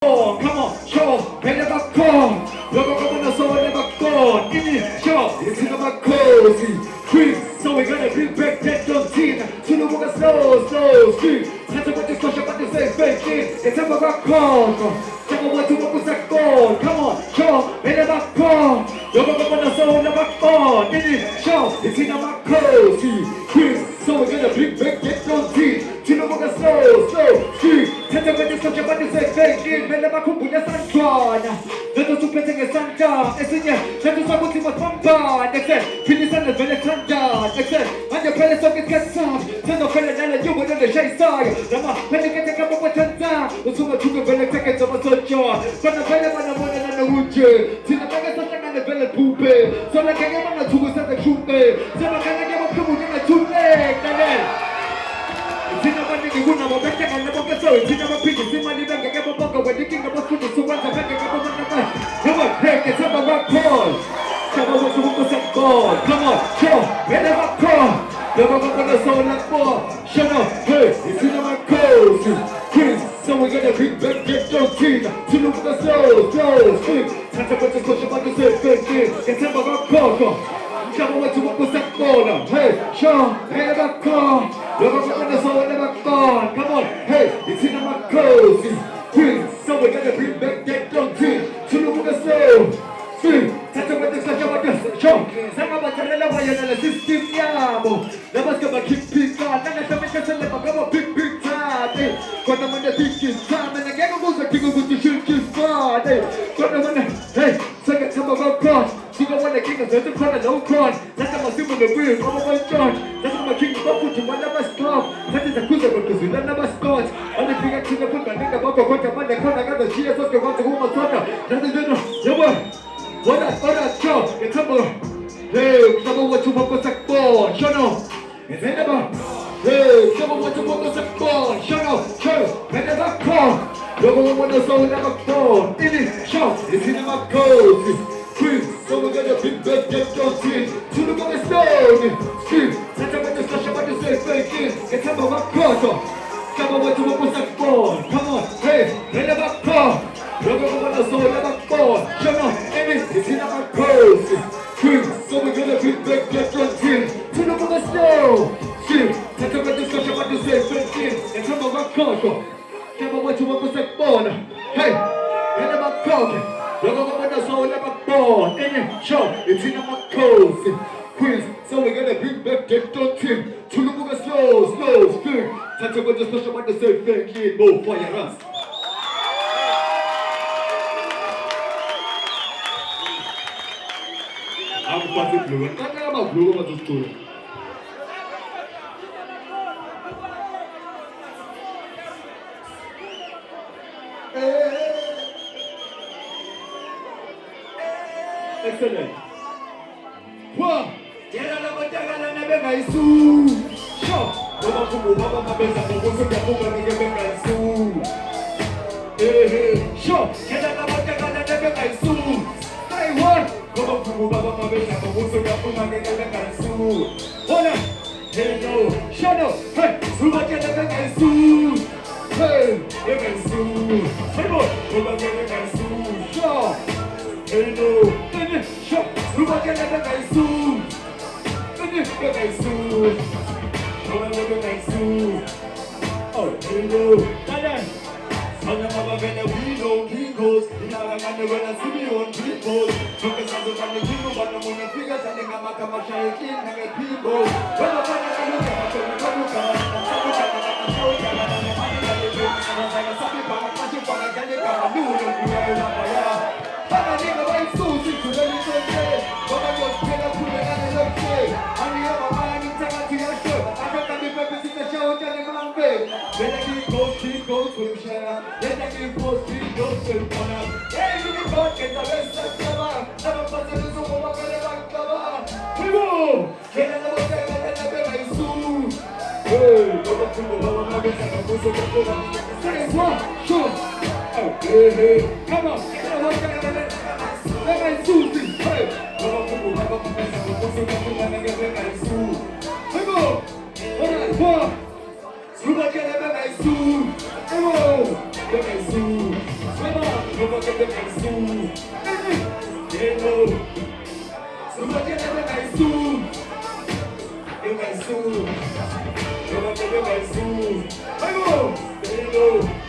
Come on, show, never come. You're going to soul never gone. In it, show, it's never cozy. Quick, so we're gonna bring back that drum team. To the walk slow, street. Time to put this question, but this ain't fake it. It's never come. Never want to walk with that goal. Come on, show, never come. You're going to soul never gone. In it, show, it's never cozy. Quick, so we're gonna bring back that drum team. To the walk slow, street. Time to put this question, but this ain't fake it. Mkhumbane sanjwana Leto suphethe ngesandla esinye Leto sakuthi masibambane Excel Philisana vele thandana Excel Manje phela sonke isikhathi sakho Sendophela nala yubo nendeshayisayo Lama phela kete kama kwathanza Usungathuke vele kutheketha amasonjwa Kona vele banabona nanokuje Thina beke sahlangane vele phuphe Sona ngeke bangathuke senze kushume Sebakhanya ke baphubuke ngathuleka lalela Thina abaningi kunabo behlangana bonke so thina abaphindisa imali bengeke babonke welinkinga abafundisa ukwenza bengeke babonakala Come on, hey, it's about rock call Come on, what's the focus at God Come on, show, never call Never gonna sound like more Shut up, hey, it's in my cozy Quiz, so we're gonna bring back get your team To look at the slow, sweet Time to put this question about the same thing It's about rock call Come on, what's the focus at God Hey, show, never call Never gonna sound never gone Come on, hey, it's in my cozy Quiz, so we're gonna bring back get your team To look at the slow Sweet, time to put this question about the show Sanga batarela bayana la system yabo Nabas kama kick Nanga tamika sele kama big time Kona manda thinking time And again I'm also thinking about the shit is fun Kona manda, hey, second time about God Singa wana king of the corner low con That's how I'm assuming the wheel, I'm a one charge That's how my king of up to one never stop That is a cruiser because we never start On the big action of the nigga baba Kona manda kona got the cheers of the one to whom I thought That's the dinner, yeah what up, show, it's a more Hey, someone want to walk with a ball, show no It's never Hey, someone want to walk with a ball, show no Show, it's never call Someone want to soul never fall In it, show, it's in my cozy Quiz, so we're gonna bring back get your team To the body stone Steve, set up with the slash about the same thing It's about my quarter Someone want to walk with a ball, come on, hey, it's never call You're gonna soul never fall, show no It's in our cozy Quick, so we're gonna bring back get your team To the body stone Steve, set up with the slash about the same thing It's about my quarter Someone want to walk with a ball Hey, it's about cozy You're gonna soul never fall Any show, it's in our cozy Quiz, so we're gonna bring back get your team To the body slow, Steve Set up with the slash about the same thing More fire us I'm passing blue. I'm talking about blue on the stool. Excellent. Wow. Get out of the jungle and never guys soon. Show. Baba kumu baba mabeza kumu kumu never guys soon. Hey. Show. Get out of the jungle and never guys soon. Say what? Baba kumu baba mabeza kumu kumu never guys soon. Hold on. Hey no. Shut up. Hey. Ruba never guys soon. Hey. Never guys soon. Say what? Ruba never guys soon. Show. Hey no. Show. Ruba never guys soon. Never guys soon. Ruba never guys soon. Oh, hello. Dada. Sana mama vena we know he goes. Ina ngane wena sibi on people. Toke sanzo kane kingo bana muna figa sane kama kama shaiki nge people. Wena bana kaluka kama kaluka. Sabu kama kama shoka na mama kale kale. Sana sana sabi bana kaji bana kale kama nuno kuya na baya. Bana ninga bai susi kudali toke. Bana yo kela kule ngane loke. Ani ya mama ni tanga tiyasho. Akaka ni pepe sita shao jane mambe. Wena keep goes with Shana. Let us keep goes with Kona. Hey, you can go get the rest of Kama. Never pass it to Oma Kama. We go. Get another time and never my soon. Hey, go back to the Mama and go to the Kona. Say what? Sure. Hey, come on. Get another time and let my soon. Hey, go back to the Mama and go to the Kona and get my soon. We go. Alright, go. Ruba never guys soon. Hello, never soon. Hello.